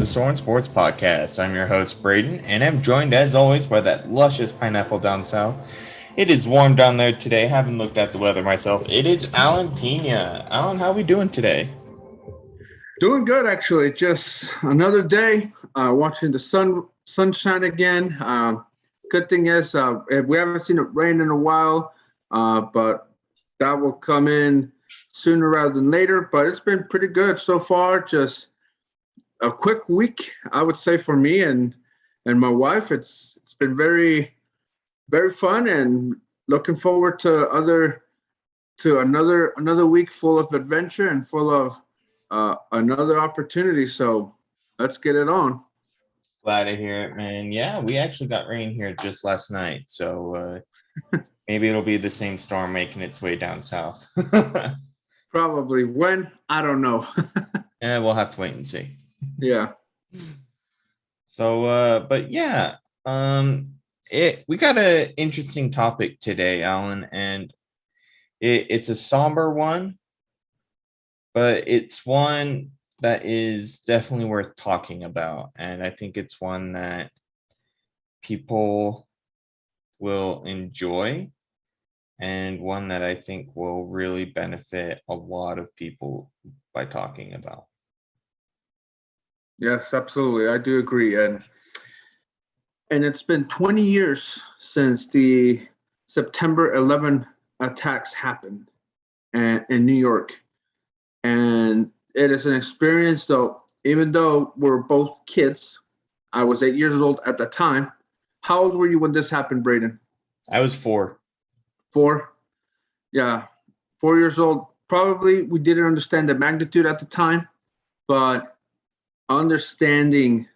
Soaring Sports Podcast. I'm your host, Braydon, and I'm joined as always by that luscious pineapple down south. It is warm down there today. Haven't looked at the weather myself. It is Alan Pina. Alan, how are we doing today? Doing good, actually. Just another day, watching the sunshine again. Good thing is, we haven't seen it rain in a while, but that will come in sooner rather than later. But it's been pretty good so far. Just a quick week, I would say, for me and my wife. It's been very fun, and looking forward to another week full of adventure and full of another opportunity. So let's get it on. Glad to hear it, man. Yeah, we actually got rain here just last night, so maybe it'll be the same storm making its way down south. Probably when, I don't know. And we'll have to wait and see. Yeah. So, but yeah, we got an interesting topic today, Alan, and it's a somber one, but it's one that is definitely worth talking about. And I think it's one that people will enjoy and one that I think will really benefit a lot of people by talking about. Yes, absolutely. I do agree. And it's been 20 years since the September 11 attacks happened in New York. And it is an experience, though, even though we're both kids. I was 8 years old at the time. How old were you when this happened, Braydon? I was 4. 4? Yeah, 4 years old. Probably we didn't understand the magnitude at the time, but understanding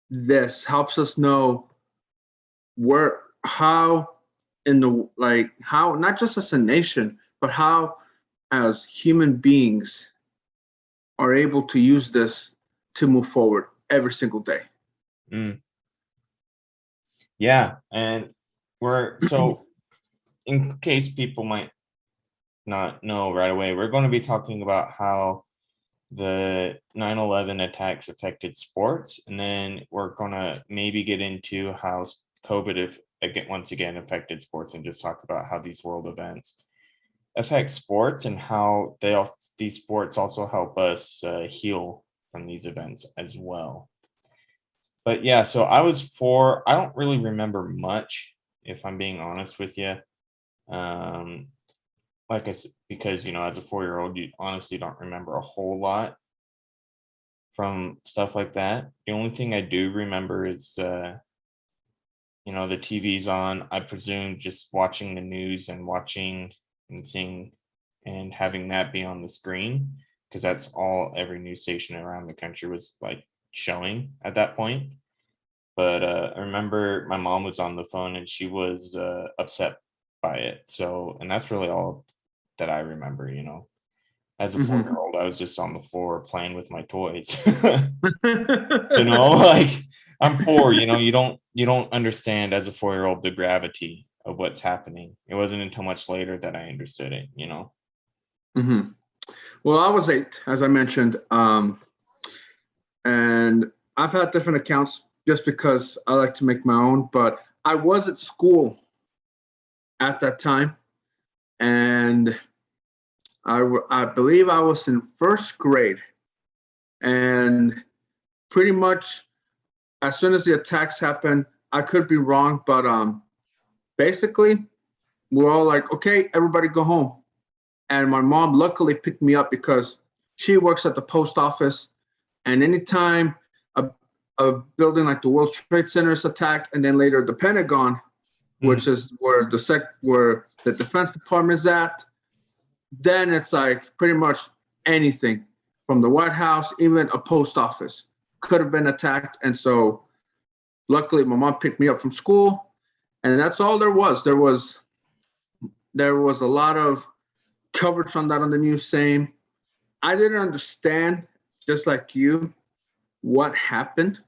this helps us know how how, not just as a nation, but how as human beings are able to use this to move forward every single day. Mm. Yeah, and so in case people might not know right away, we're going to be talking about how the 9/11 attacks affected sports, and then we're going to maybe get into how COVID once again affected sports, and just talk about how these world events affect sports and how these sports also help us heal from these events as well. But yeah, so I was 4. I don't really remember much, if I'm being honest with you. Like I said, because as a 4-year-old, you honestly don't remember a whole lot from stuff like that. The only thing I do remember is, the TV's on. I presume just watching the news and watching and seeing and having that be on the screen, because that's all every news station around the country was like showing at that point. But I remember my mom was on the phone and she was upset by it. So, and that's really all that I remember, As a 4-year-old, I was just on the floor playing with my toys. Like I'm 4, you don't understand as a 4-year-old the gravity of what's happening. It wasn't until much later that I understood it, Mm-hmm. Well, I was 8, as I mentioned, and I've had different accounts just because I like to make my own. But I was at school at that time, and I believe I was in first grade, and pretty much as soon as the attacks happened, I could be wrong, but basically we're all like, okay, everybody go home. And my mom luckily picked me up because she works at the post office, and anytime a building like the World Trade Center is attacked, and then later the Pentagon, which is where the Defense Department is at, then it's like pretty much anything from the White House, even a post office could have been attacked. And so luckily my mom picked me up from school, and that's all there was. There was a lot of coverage on that on the news saying, I didn't understand, just like you, what happened.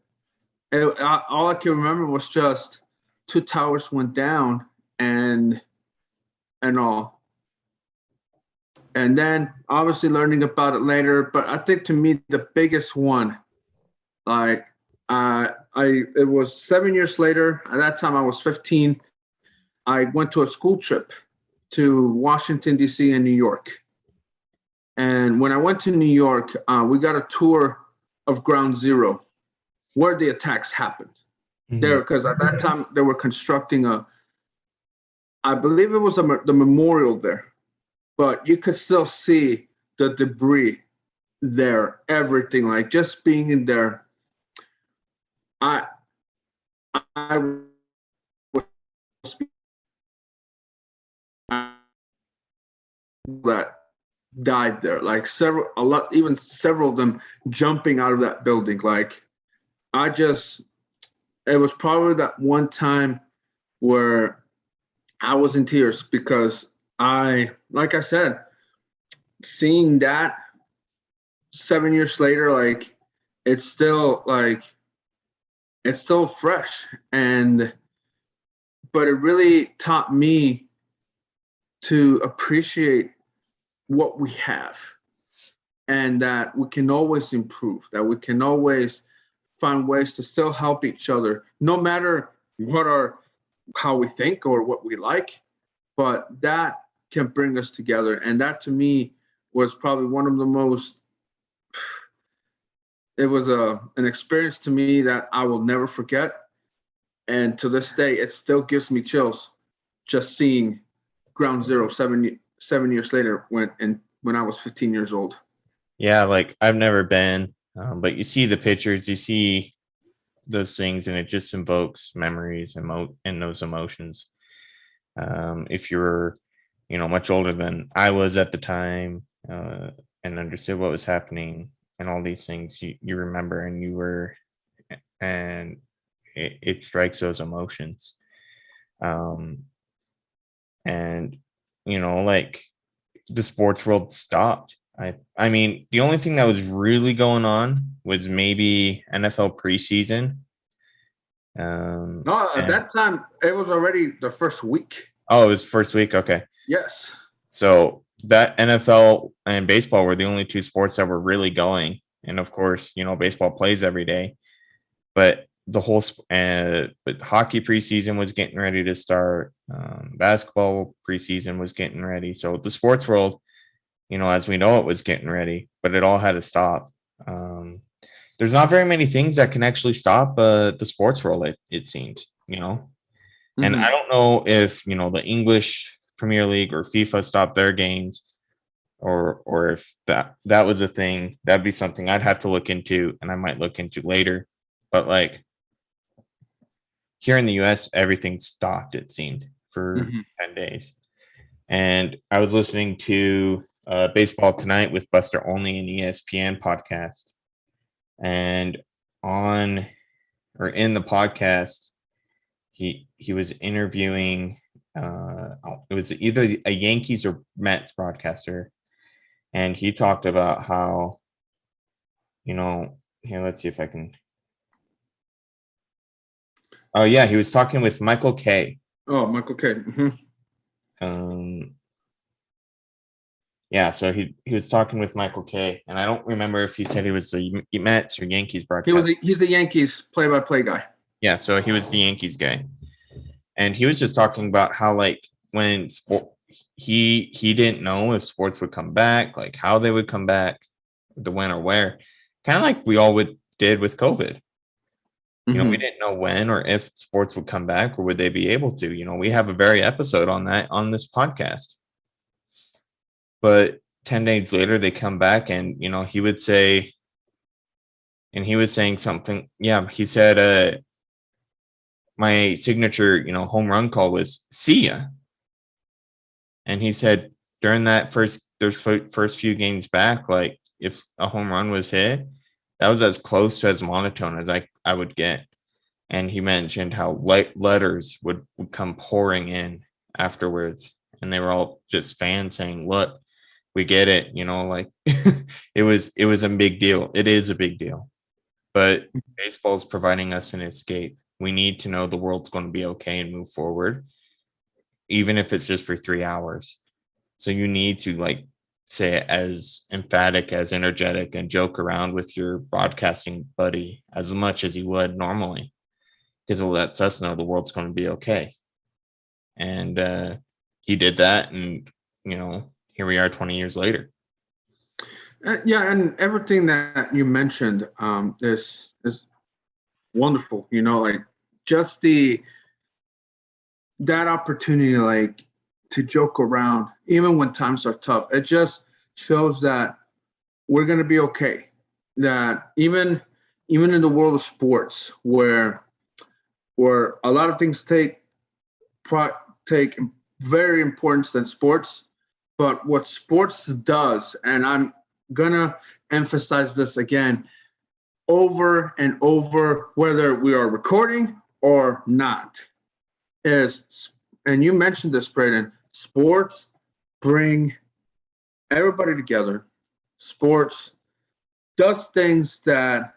All I can remember was just 2 towers went down and all. And then obviously learning about it later. But I think to me, the biggest one Like it was 7 years later. At that time, I was 15. I went to a school trip to Washington D.C. and New York. And when I went to New York, we got a tour of Ground Zero, where the attacks happened. There, because at that time they were constructing I believe it was the memorial there, but you could still see the debris there, everything, like just being in there. I was that died there, like even several of them jumping out of that building. Like it was probably that one time where I was in tears because like I said, seeing that 7 years later, like it's still fresh. But it really taught me to appreciate what we have, and that we can always improve, that we can always find ways to still help each other, no matter how we think or what we like, but that can bring us together. And that to me was probably one of the most, it was an experience to me that I will never forget. And to this day, it still gives me chills just seeing Ground Zero 7 years later when I was 15 years old. Yeah, like I've never been, but you see the pictures, you see those things, and it just invokes memories and those emotions. If you're, much older than I was at the time, and understood what was happening and all these things, you remember, and it strikes those emotions. And like the sports world stopped. I mean, the only thing that was really going on was maybe NFL preseason. No, at that time it was already the first week. Oh, it was first week. Okay. Yes. So that NFL and baseball were the only two sports that were really going. And of course, baseball plays every day, but but hockey preseason was getting ready to start. Basketball preseason was getting ready. So the sports world, as we know, it was getting ready, but it all had to stop. There's not very many things that can actually stop the sports world, it seems, and I don't know if, the English Premier League or FIFA stopped their games, or if that was a thing. That'd be something I'd have to look into, and I might look into later. But like here in the US, everything stopped, it seemed, for 10 days. And I was listening to Baseball Tonight with Buster Olney, an ESPN podcast. And in the podcast, he was interviewing it was either a Yankees or Mets broadcaster, and he talked about how, here, let's see if I can. Oh yeah, he was talking with Michael Kay. Oh, Michael Kay. Yeah, so he was talking with Michael Kay, and I don't remember if he said he was the Mets or Yankees broadcaster. He's the Yankees play-by-play guy. Yeah, so he was the Yankees guy, and he was just talking about how, like, when he didn't know if sports would come back, like how they would come back, the when or where, kind of like we all did with COVID. We didn't know when or if sports would come back, or would they be able to. We have a very episode on that on this podcast. But 10 days later, they come back, and, he would say, and he was saying something. Yeah, he said, my signature, home run call was "see ya." And he said during that first few games back, like if a home run was hit, that was as close to as monotone as I would get. And he mentioned how letters would come pouring in afterwards, and they were all just fans saying, "Look, we get it," like it was a big deal. It is a big deal, but baseball is providing us an escape. We need to know the world's going to be okay and move forward, even if it's just for 3 hours. So you need to, like, say it as emphatic, as energetic, and joke around with your broadcasting buddy as much as you would normally, because it lets us know the world's going to be okay. And he did that, and here we are 20 years later. Yeah, and everything that you mentioned is wonderful. Like just that opportunity, like to joke around, even when times are tough. It just shows that we're gonna be okay. That even in the world of sports, where a lot of things take very importance than sports, but what sports does, and I'm gonna emphasize this again over and over, whether we are recording or not, is, and you mentioned this, Braydon, sports bring everybody together. Sports does things that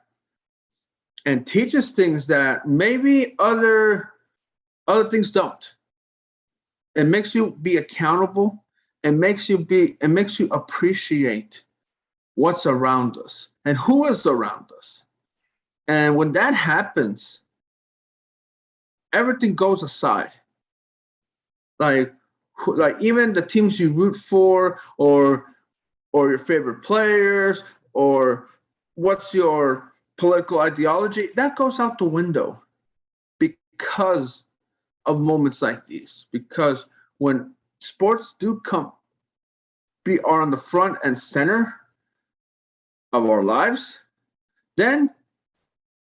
and teaches things that maybe other things don't. It makes you be accountable. It makes you appreciate what's around us and who is around us. And when that happens, everything goes aside. Like even the teams you root for, or your favorite players, or what's your political ideology, that goes out the window because of moments like these. Because when sports do are on the front and center of our lives, then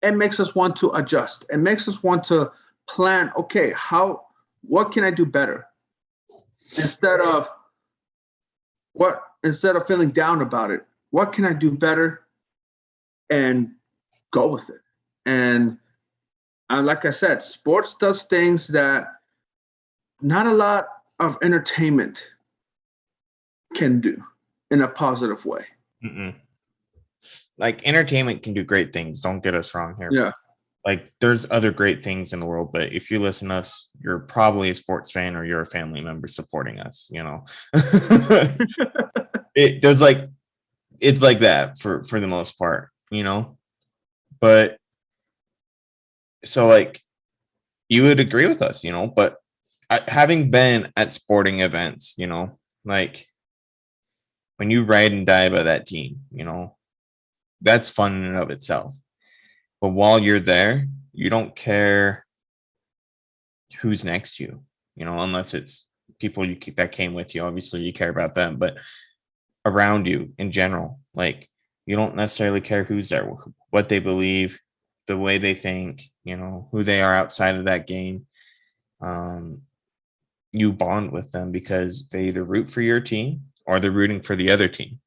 it makes us want to adjust. It makes us want to plan, okay, what can I do better? Instead of feeling down about it, what can I do better? And go with it. And like I said, sports does things that not a lot of entertainment can do in a positive way. Mm-mm. Like entertainment can do great things. Don't get us wrong here. Yeah. Like there's other great things in the world, but if you listen to us, you're probably a sports fan or you're a family member supporting us, it's like that for the most part, but so like you would agree with us, but having been at sporting events, like when you ride and die by that team, that's fun in and of itself. But while you're there, you don't care who's next to you, unless it's people that came with you. Obviously, you care about them, but around you in general, like you don't necessarily care who's there, what they believe, the way they think, who they are outside of that game. You bond with them because they either root for your team or they're rooting for the other team.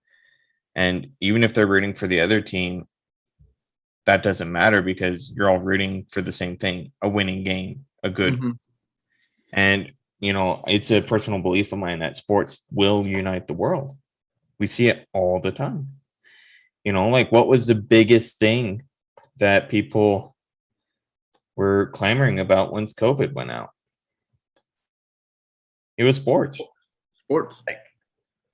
And even if they're rooting for the other team, that doesn't matter because you're all rooting for the same thing, a winning game, a good. Mm-hmm. And, it's a personal belief of mine that sports will unite the world. We see it all the time. Like what was the biggest thing that people were clamoring about once COVID went out? It was sports. Like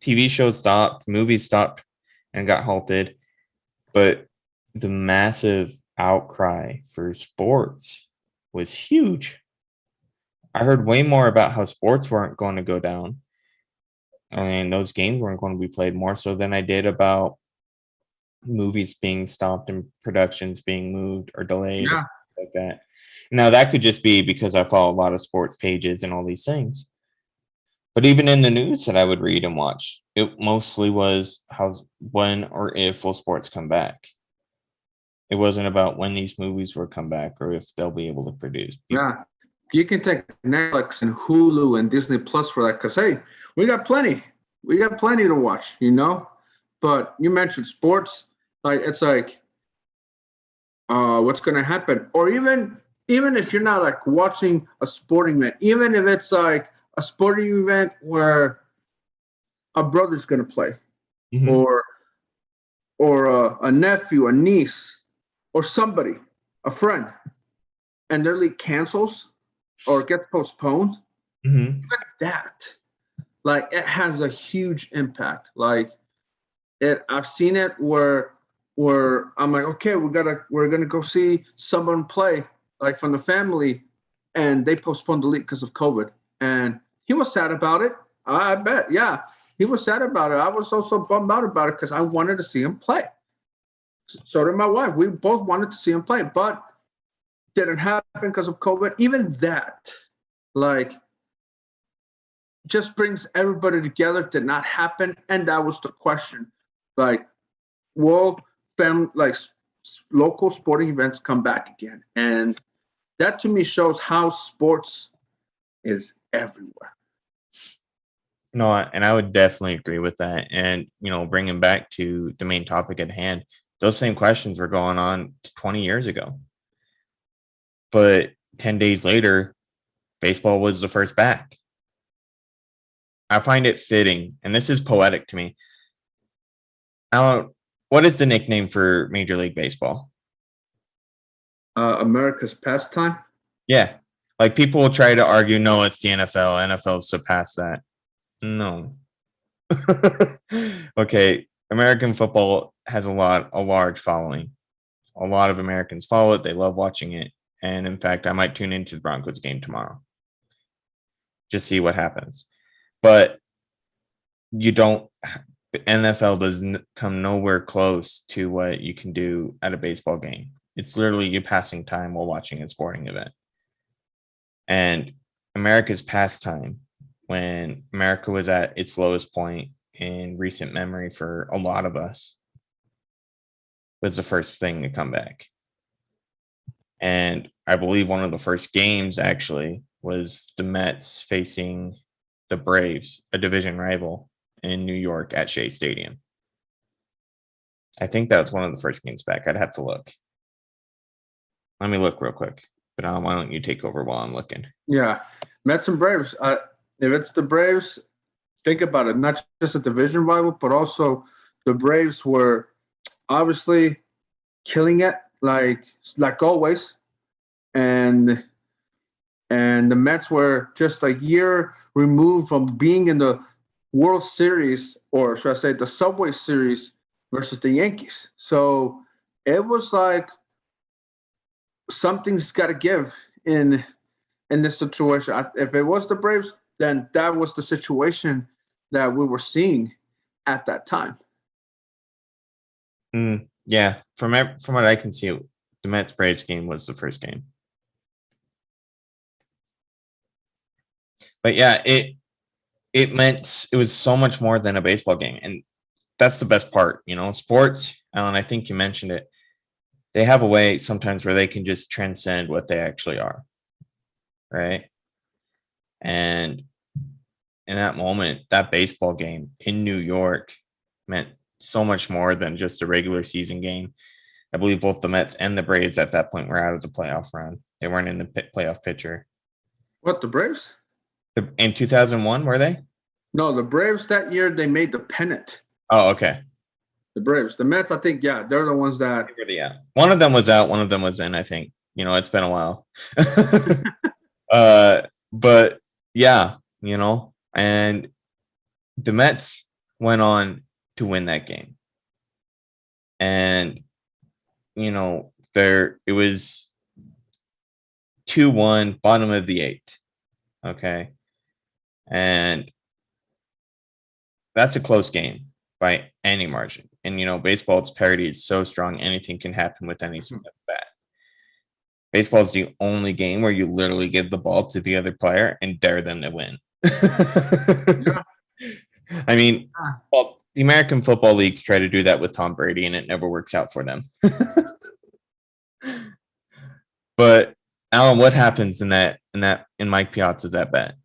TV shows stopped, movies stopped and got halted. But the massive outcry for sports was huge. I heard way more about how sports weren't going to go down and those games weren't going to be played more so than I did about movies being stopped and productions being moved or delayed, like that. Now that could just be because I follow a lot of sports pages and all these things. But even in the news that I would read and watch, it mostly was when or if will sports come back. It wasn't about when these movies will come back or if they'll be able to produce. Yeah, you can take Netflix and Hulu and Disney Plus for that because, hey, we got plenty. We got plenty to watch, But you mentioned sports. Like it's like, what's going to happen? Or even if you're not like watching a sporting event, even if it's like a sporting event where a brother's going to play, mm-hmm. or a nephew, a niece, or somebody, a friend, and their league cancels or gets postponed, mm-hmm. like that. like it has a huge impact. Like I've seen it where I'm like, okay, we're gonna go see someone play, like from the family, and they postponed the league because of COVID, and he was sad about it. I bet, yeah, he was sad about it. I was also bummed out about it because I wanted to see him play. So did my wife. We both wanted to see him play, but didn't happen because of COVID. Even that, like, just brings everybody together. Did not happen, and that was the question. Like, will local sporting events come back again? And that to me shows how sports is everywhere. No, and I would definitely agree with that. And, bringing back to the main topic at hand, those same questions were going on 20 years ago. But 10 days later, baseball was the first back. I find it fitting, and this is poetic to me. Alan, what is the nickname for Major League Baseball? America's pastime. Yeah. Like people will try to argue, no, it's the NFL. NFL surpassed that. No. Okay. American football has a large following. A lot of Americans follow it. They love watching it. And in fact, I might tune into the Broncos game tomorrow. Just see what happens. But NFL doesn't come nowhere close to what you can do at a baseball game. It's literally you passing time while watching a sporting event. And America's pastime, when America was at its lowest point in recent memory for a lot of us, was the first thing to come back. And I believe one of the first games actually was the Mets facing the Braves, a division rival in New York at Shea Stadium. I think that was one of the first games back. I'd have to look. Let me look real quick. But why don't you take over while I'm looking? Yeah, Mets and Braves. If it's the Braves, think about it. Not just a division rival, but also the Braves were obviously killing it, like always, and the Mets were just a year removed from being in the World Series, or should I say the Subway Series versus the Yankees. So it was like something's got to give in this situation. If it was the Braves, then that was the situation that we were seeing at that time. Yeah, from what I can see, the Mets Braves game was the first game. But yeah, it meant it was so much more than a baseball game, and that's the best part. Sports, Alan. I think you mentioned it. They have a way sometimes where they can just transcend what they actually are, right? And in that moment, that baseball game in New York meant so much more than just a regular season game. I believe both the Mets and the Braves at that point were out of the playoff run. They weren't in the playoff picture. What, the Braves? In 2001, were they? No, the Braves that year, they made the pennant. Oh, okay. The Braves. The Mets, I think, yeah, they're the ones that. Yeah. One of them was out, one of them was in, I think. It's been a while. But yeah, and the Mets went on to win that game. And, it was 2-1, bottom of the 8th. Okay. And that's a close game by any margin. And, baseball's parity is so strong, anything can happen with any swing of the bat. Baseball is the only game where you literally give the ball to the other player and dare them to win. Yeah. I mean, well, the American Football Leagues try to do that with Tom Brady, and it never works out for them. But Alan, what happens in Mike Piazza's at bat?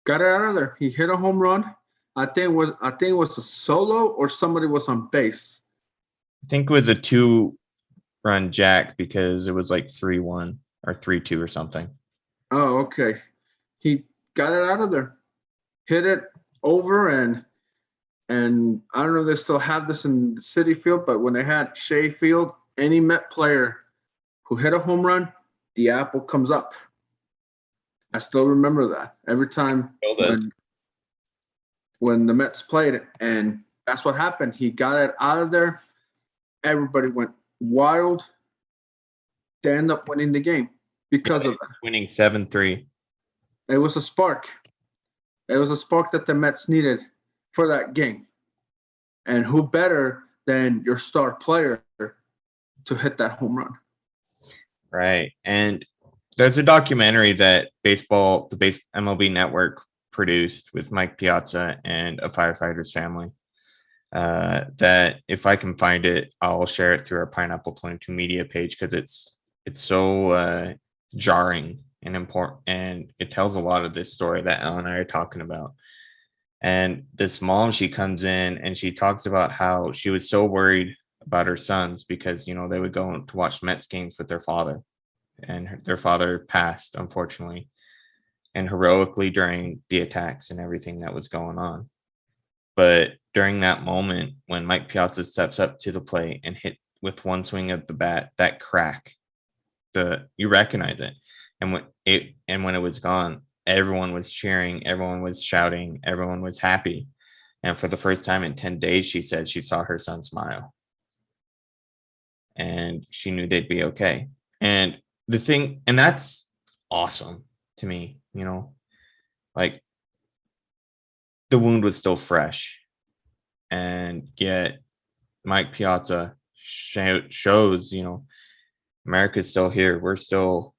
Got it out of there. He hit a home run. I think it was a solo or somebody was on base. I think it was a 2-run jack because it was like 3-1 or 3-2 or something. Oh, okay. He got it out of there, hit it over, and I don't know if they still have this in the City Field, but when they had Shea Field, any Met player who hit a home run, the apple comes up. I still remember that every time. when the Mets played it, and that's what happened. He got it out of there. Everybody went wild. They end up winning the game because of that. Winning 7-3. It was a spark. It was a spark that the Mets needed for that game. And who better than your star player to hit that home run? Right. And there's a documentary that the MLB Network produced with Mike Piazza and a firefighter's family. That if I can find it, I'll share it through our Pineapple 22 media page because it's so jarring and important, and it tells a lot of this story that Alan and I are talking about. And this mom, she comes in and she talks about how she was so worried about her sons because they would go to watch Mets games with their father, and their father passed, unfortunately, and heroically during the attacks and everything that was going on. But during that moment, when Mike Piazza steps up to the plate and hit with one swing of the bat, that crack, you recognize it. And when it was gone, everyone was cheering, everyone was shouting, everyone was happy. And for the first time in 10 days, she said she saw her son smile. And she knew they'd be okay. And that's awesome to me, like the wound was still fresh. And yet Mike Piazza shows, America's still here.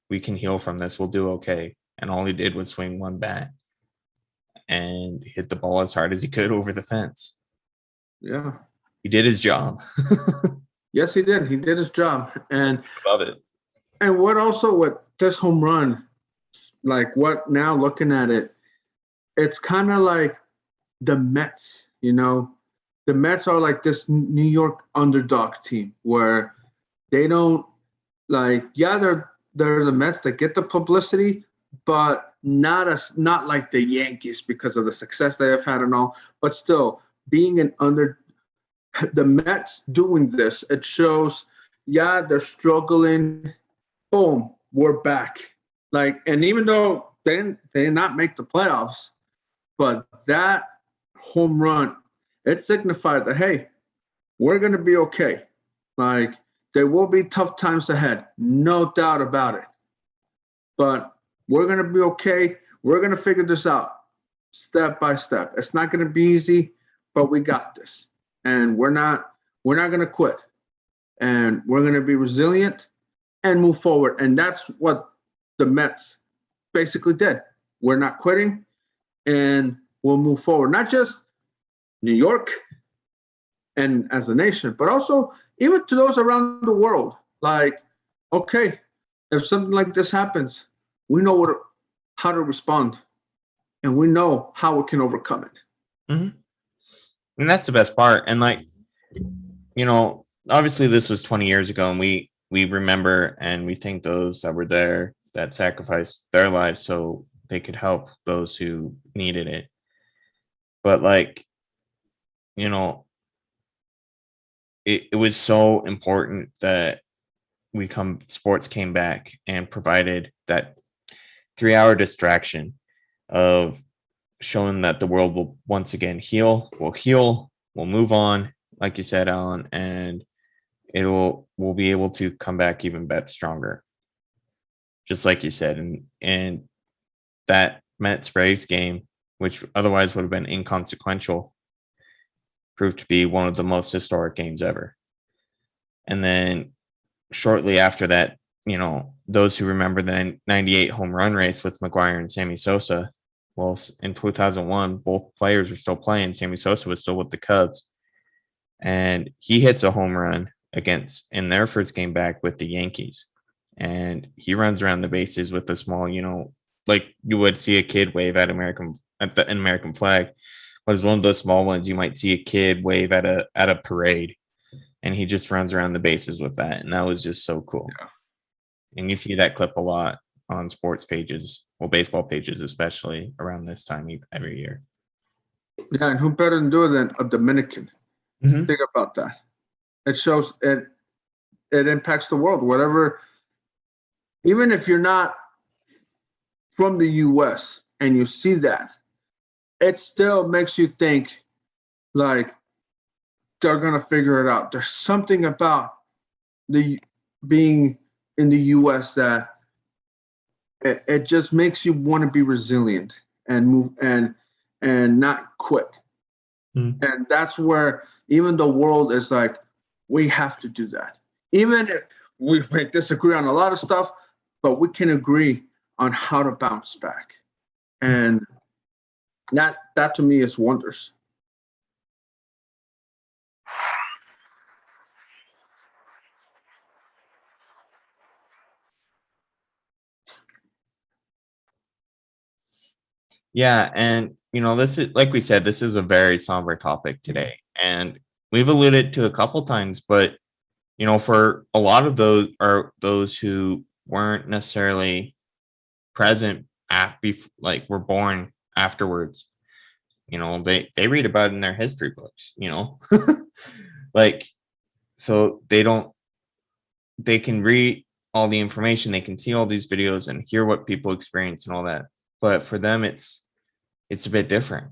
We can heal from this. We'll do okay. And all he did was swing one bat and hit the ball as hard as he could over the fence. Yeah. He did his job. Yes, he did. He did his job. And love it. And what this home run, like what now looking at it, it's kind of like the Mets, The Mets are like this New York underdog team where they don't they're the Mets that get the publicity, but not like the Yankees because of the success they have had and all. But still, being the Mets doing this, it shows, they're struggling. Boom, we're back. And even though they did not make the playoffs, but that home run, it signified that, hey, we're going to be okay. There will be tough times ahead, no doubt about it. But we're going to be okay. We're going to figure this out step by step. It's not going to be easy, but we got this. And we're not going to quit. And we're going to be resilient and move forward. And that's what the Mets basically did. We're not quitting, and we'll move forward. Not just New York and as a nation, but also even to those around the world. Okay, if something like this happens, we know how to respond, and we know how we can overcome it. Mm-hmm. And that's the best part. And obviously this was 20 years ago, and we remember and we thank those that were there that sacrificed their lives so they could help those who needed it. But it was so important that sports came back and provided that 3-hour distraction of showing that the world will once again heal, we'll move on, like you said, Alan, and we'll be able to come back even better, stronger. Just like you said, and that Mets Braves game, which otherwise would have been inconsequential, proved to be one of the most historic games ever. And then shortly after that, those who remember the 98 home run race with McGwire and Sammy Sosa, well, in 2001, both players were still playing. Sammy Sosa was still with the Cubs, and he hits a home run in their first game back with the Yankees. And he runs around the bases with a small, like you would see a kid wave at an American flag, but it's one of those small ones you might see a kid wave at a parade, and he just runs around the bases with that, and that was just so cool. Yeah. And you see that clip a lot on sports pages, well, baseball pages, especially around this time every year. Yeah, and who better than do it than a Dominican? Mm-hmm. Think about that. It shows it impacts the world. Whatever, even if you're not from the U.S. and you see that, it still makes you think like they're gonna figure it out. There's something about the being in the U.S. that it just makes you want to be resilient and move and not quit. Mm. And that's where even the world is like, we have to do that. Even if we may disagree on a lot of stuff, but we can agree on how to bounce back. And that to me is wonders. Yeah, and this is, like we said, this is a very somber topic today, and we've alluded to a couple times, but for a lot of those who weren't necessarily present at like were born afterwards, they read about it in their history books, like, so they can read all the information, they can see all these videos and hear what people experience and all that, but for them it's a bit different.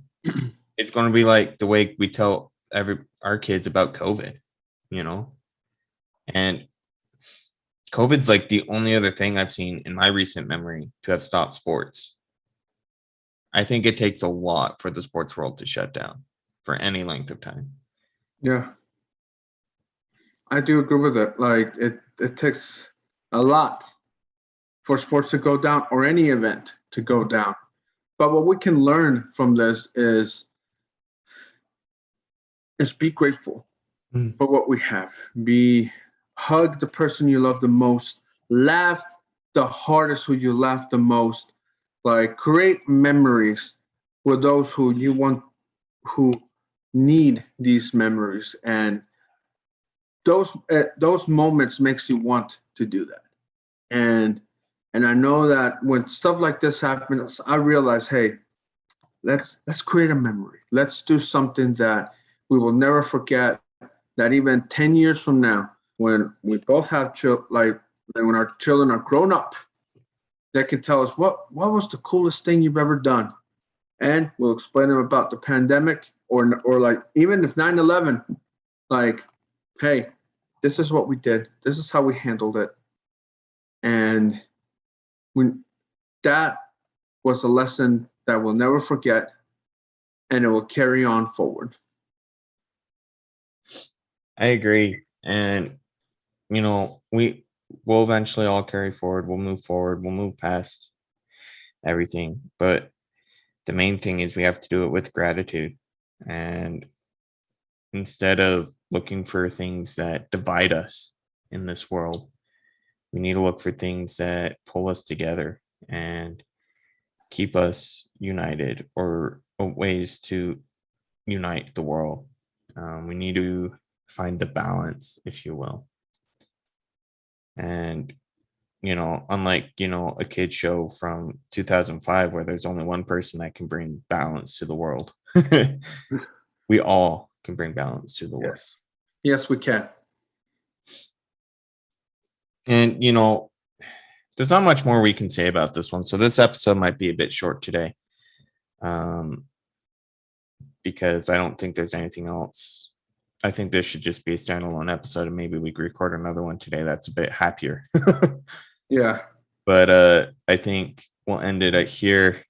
It's going to be like the way we tell our kids about COVID, and COVID's like the only other thing I've seen in my recent memory to have stopped sports. I think it takes a lot for the sports world to shut down for any length of time. Yeah, I do agree with it. Like it takes a lot for sports to go down or any event to go down. But what we can learn from this is be grateful Mm. for what we have. Be hug the person you love the most. Laugh the hardest who you laugh the most. Like create memories with those who you want, who need these memories, and those moments makes you want to do that. And and I know that when stuff like this happens, I realize, hey, let's create a memory. Let's do something that we will never forget. That even 10 years from now, when we both have like when our children are grown up, they can tell us what was the coolest thing you've ever done, and we'll explain them about the pandemic or like even if 9/11, like, hey, this is what we did. This is how we handled it, and when that was a lesson that we'll never forget, and it will carry on forward. I agree. And, we will eventually all carry forward. We'll move forward. We'll move past everything. But the main thing is we have to do it with gratitude. And instead of looking for things that divide us in this world, we need to look for things that pull us together and keep us united, or ways to unite the world. We need to find the balance, if you will. And, unlike, a kid show from 2005 where there's only one person that can bring balance to the world, we all can bring balance to the world. Yes, yes, we can. And, there's not much more we can say about this one. So this episode might be a bit short today. Because I don't think there's anything else. I think this should just be a standalone episode, and maybe we could record another one today that's a bit happier. Yeah. But I think we'll end it at here.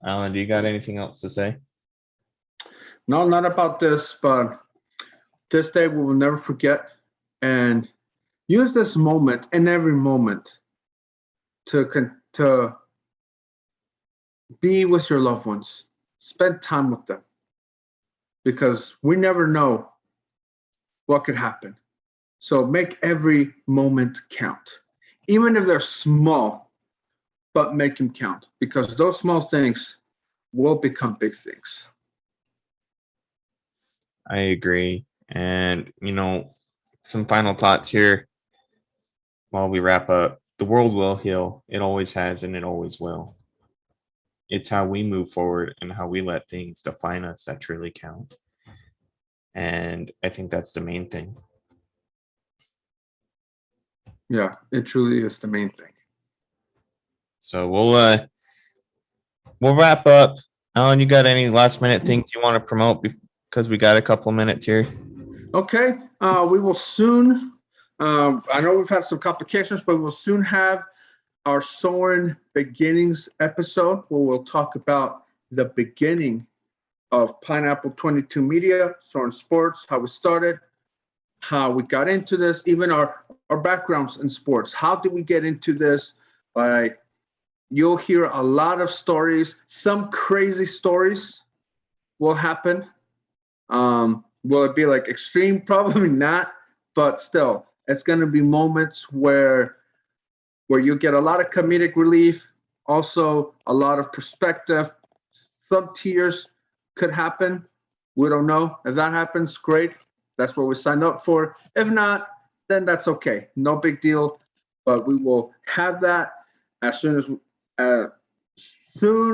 Alan, do you got anything else to say? No, not about this, but this day we will never forget, and use this moment and every moment to be with your loved ones. Spend time with them, because we never know what could happen. So make every moment count, even if they're small, but make them count, because those small things will become big things. I agree. And, some final thoughts here while we wrap up. The world will heal. It always has, and it always will. It's how we move forward and how we let things define us that truly count. And I think that's the main thing. Yeah, it truly is the main thing. So we'll wrap up. Alan, you got any last minute things you want to promote? Because we got a couple minutes here. Okay, we will soon, I know we've had some complications, but we'll soon have our Soaring Beginnings episode where we'll talk about the beginning of Pineapple 22 Media, Soaring Sports, how we started, how we got into this, even our backgrounds in sports. How did we get into this? Like, you'll hear a lot of stories. Some crazy stories will happen. Will it be like extreme? Probably not, but still, it's going to be moments where you get a lot of comedic relief, also a lot of perspective. Some tears could happen. We don't know. If that happens, great. That's what we signed up for. If not, then that's okay. No big deal. But we will have that as soon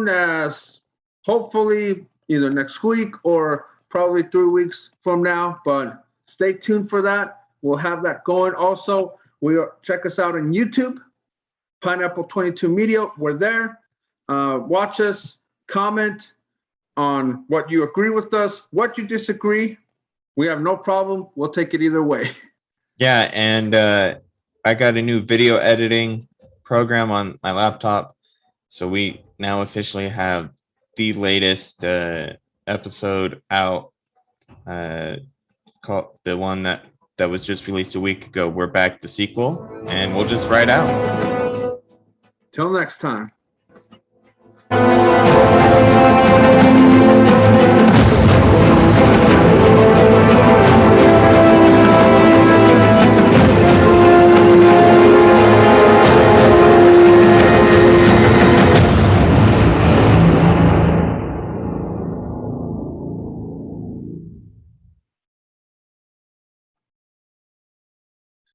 as hopefully either next week or probably 3 weeks from now. But stay tuned for that. We'll have that going. Also, check us out on YouTube, Pineapple 22 Media. We're there. Watch us, comment on what you agree with us, what you disagree. We have no problem. We'll take it either way. Yeah, and I got a new video editing program on my laptop. So we now officially have the latest episode out, called the one that was just released a week ago. We're Back, the sequel, and we'll just write out. Till next time.